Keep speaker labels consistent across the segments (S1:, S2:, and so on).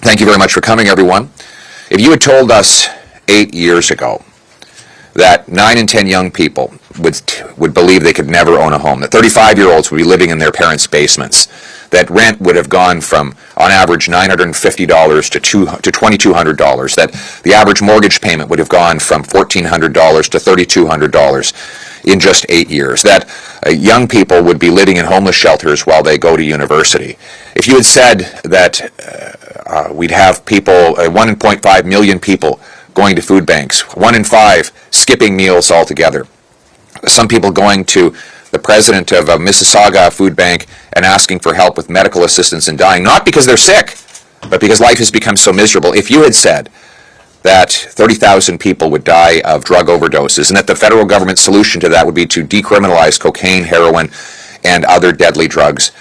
S1: Thank you very much for coming, everyone. If you had told us 8 years ago that 9 in 10 young people would believe they could never own a home, that 35-year-olds would be living in their parents' basements, that rent would have gone from, on average, $950 to $2,200, that the average mortgage payment would have gone from $1,400 to $3,200 in just 8 years, that young people would be living in homeless shelters while they go to university. If you had said that we'd have people, 1.5 million people going to food banks, 1 in 5 skipping meals altogether, some people going to the president of a Mississauga food bank and asking for help with medical assistance and dying, not because they're sick, but because life has become so miserable. If you had said that 30,000 people would die of drug overdoses and that the federal government's solution to that would be to decriminalize cocaine, heroin, and other deadly drugs,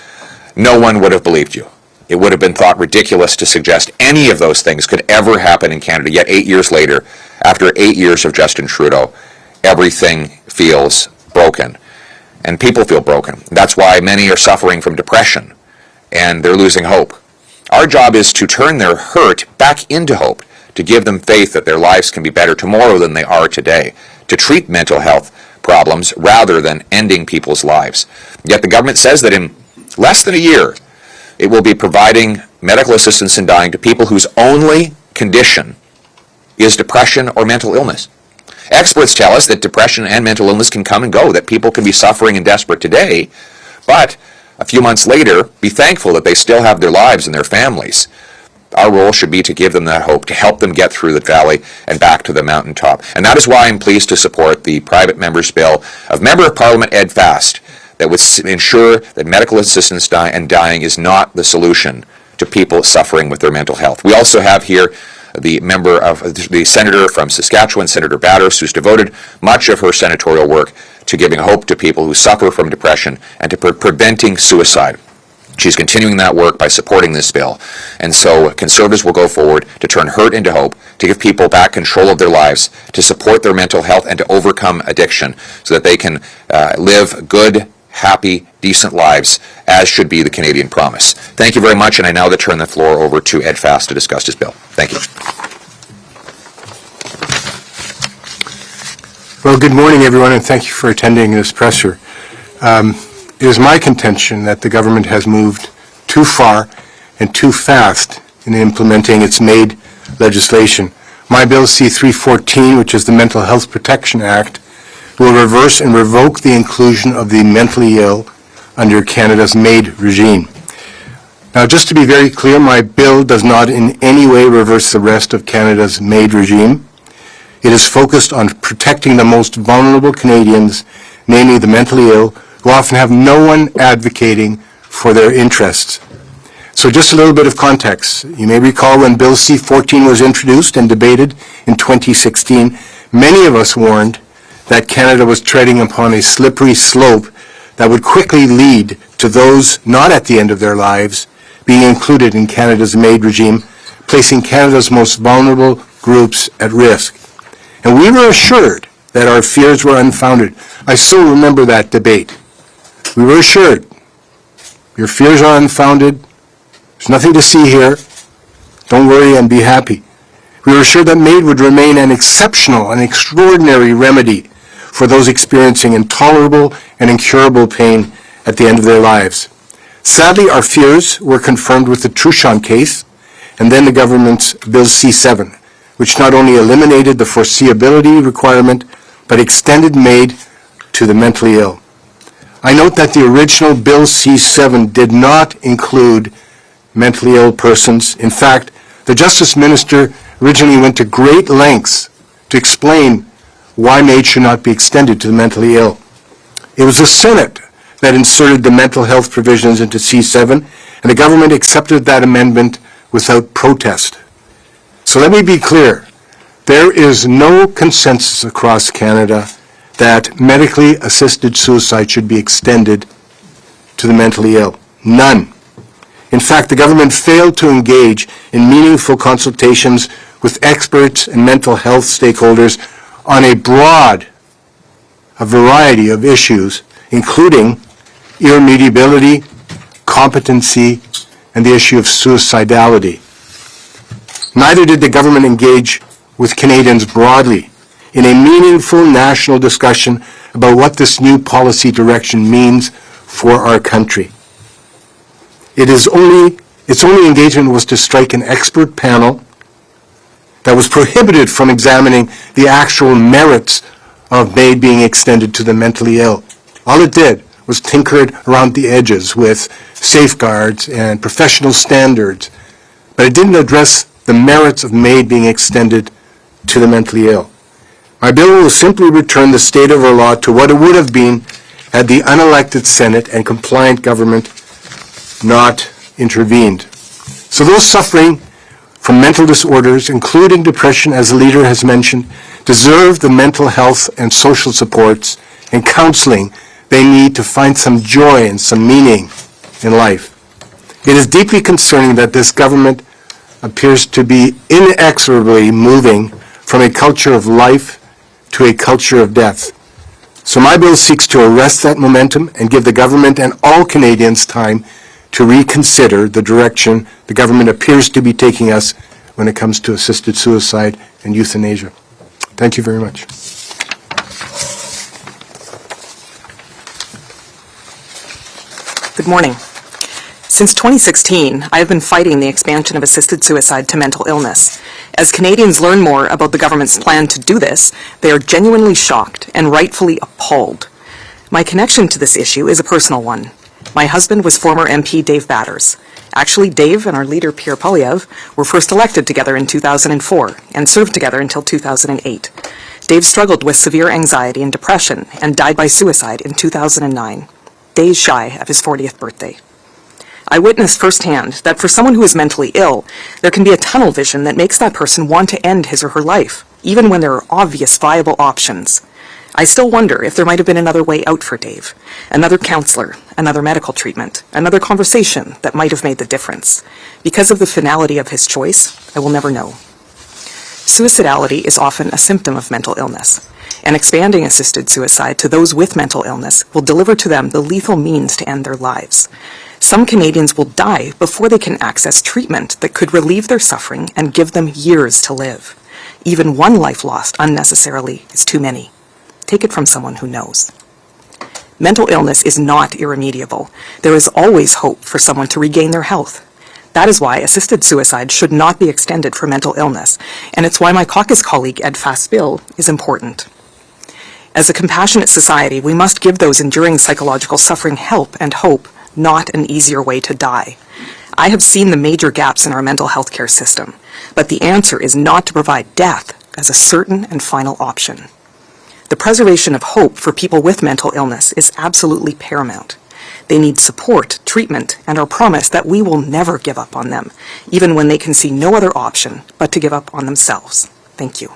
S1: no one would have believed you. It would have been thought ridiculous to suggest any of those things could ever happen in Canada. Yet 8 years later, after 8 years of Justin Trudeau, everything feels broken. And people feel broken. That's why many are suffering from depression and they're losing hope. Our job is to turn their hurt back into hope, to give them faith that their lives can be better tomorrow than they are today, to treat mental health problems rather than ending people's lives. Yet the government says that in less than a year, it will be providing medical assistance in dying to people whose only condition is depression or mental illness. Experts tell us that depression and mental illness can come and go, that people can be suffering and desperate today, but a few months later, be thankful that they still have their lives and their families. Our role should be to give them that hope, to help them get through the valley and back to the mountaintop. And that is why I'm pleased to support the private member's bill of Member of Parliament Ed Fast that would ensure that medical assistance and dying is not the solution to people suffering with their mental health. We also have here the senator from Saskatchewan, Senator Batters, who's devoted much of her senatorial work to giving hope to people who suffer from depression and to preventing suicide. She's continuing that work by supporting this bill. And so Conservatives will go forward to turn hurt into hope, to give people back control of their lives, to support their mental health, and to overcome addiction so that they can live good, happy, decent lives, as should be the Canadian promise. Thank you very much, and I now turn the floor over to Ed Fast to discuss his bill. Thank you.
S2: Well, good morning, everyone, and thank you for attending this presser. It is my contention that the government has moved too far and too fast in implementing its MAID legislation. My bill C-314, which is the Mental Health Protection Act, will reverse and revoke the inclusion of the mentally ill under Canada's MAID regime. Now, just to be very clear, my bill does not in any way reverse the rest of Canada's MAID regime. It is focused on protecting the most vulnerable Canadians, namely the mentally ill, who often have no one advocating for their interests. So just a little bit of context. You may recall when Bill C-14 was introduced and debated in 2016, many of us warned that Canada was treading upon a slippery slope that would quickly lead to those not at the end of their lives being included in Canada's MAID regime, placing Canada's most vulnerable groups at risk. And we were assured that our fears were unfounded. I still remember that debate. We were assured, your fears are unfounded, there's nothing to see here, don't worry and be happy. We were assured that MAID would remain an exceptional and extraordinary remedy for those experiencing intolerable and incurable pain at the end of their lives. Sadly, our fears were confirmed with the Truchon case and then the government's Bill C-7, which not only eliminated the foreseeability requirement, but extended MAID to the mentally ill. I note that the original Bill C-7 did not include mentally ill persons. In fact, the Justice Minister originally went to great lengths to explain why MAID should not be extended to the mentally ill. It was the Senate that inserted the mental health provisions into C-7, and the government accepted that amendment without protest. So let me be clear. There is no consensus across Canada that medically assisted suicide should be extended to the mentally ill. None. In fact, the government failed to engage in meaningful consultations with experts and mental health stakeholders on a variety of issues, including irremediability, competency, and the issue of suicidality. Neither did the government engage with Canadians broadly in a meaningful national discussion about what this new policy direction means for our country. Its only engagement was to strike an expert panel that was prohibited from examining the actual merits of MAID being extended to the mentally ill. All it did was tinkered around the edges with safeguards and professional standards, but it didn't address the merits of MAID being extended to the mentally ill. My bill will simply return the state of our law to what it would have been had the unelected Senate and compliant government not intervened. So those suffering from mental disorders, including depression, as the leader has mentioned, deserve the mental health and social supports and counseling they need to find some joy and some meaning in life. It is deeply concerning that this government appears to be inexorably moving from a culture of life to a culture of death. So my bill seeks to arrest that momentum and give the government and all Canadians time to reconsider the direction the government appears to be taking us when it comes to assisted suicide and euthanasia. Thank you very much.
S3: Good morning. Since 2016, I have been fighting the expansion of assisted suicide to mental illness. As Canadians learn more about the government's plan to do this, they are genuinely shocked and rightfully appalled. My connection to this issue is a personal one. My husband was former MP Dave Batters. Actually, Dave and our leader Pierre Poilievre were first elected together in 2004 and served together until 2008. Dave struggled with severe anxiety and depression and died by suicide in 2009, days shy of his 40th birthday. I witnessed firsthand that for someone who is mentally ill, there can be a tunnel vision that makes that person want to end his or her life, even when there are obvious viable options. I still wonder if there might have been another way out for Dave, another counselor, another medical treatment, another conversation that might have made the difference. Because of the finality of his choice, I will never know. Suicidality is often a symptom of mental illness, and expanding assisted suicide to those with mental illness will deliver to them the lethal means to end their lives. Some Canadians will die before they can access treatment that could relieve their suffering and give them years to live. Even one life lost unnecessarily is too many. Take it from someone who knows. Mental illness is not irremediable. There is always hope for someone to regain their health. That is why assisted suicide should not be extended for mental illness, and it's why my caucus colleague Ed Fast's bill is important. As a compassionate society, we must give those enduring psychological suffering help and hope, not an easier way to die. I have seen the major gaps in our mental health care system, but the answer is not to provide death as a certain and final option. The preservation of hope for people with mental illness is absolutely paramount. They need support, treatment, and our promise that we will never give up on them, even when they can see no other option but to give up on themselves. Thank you.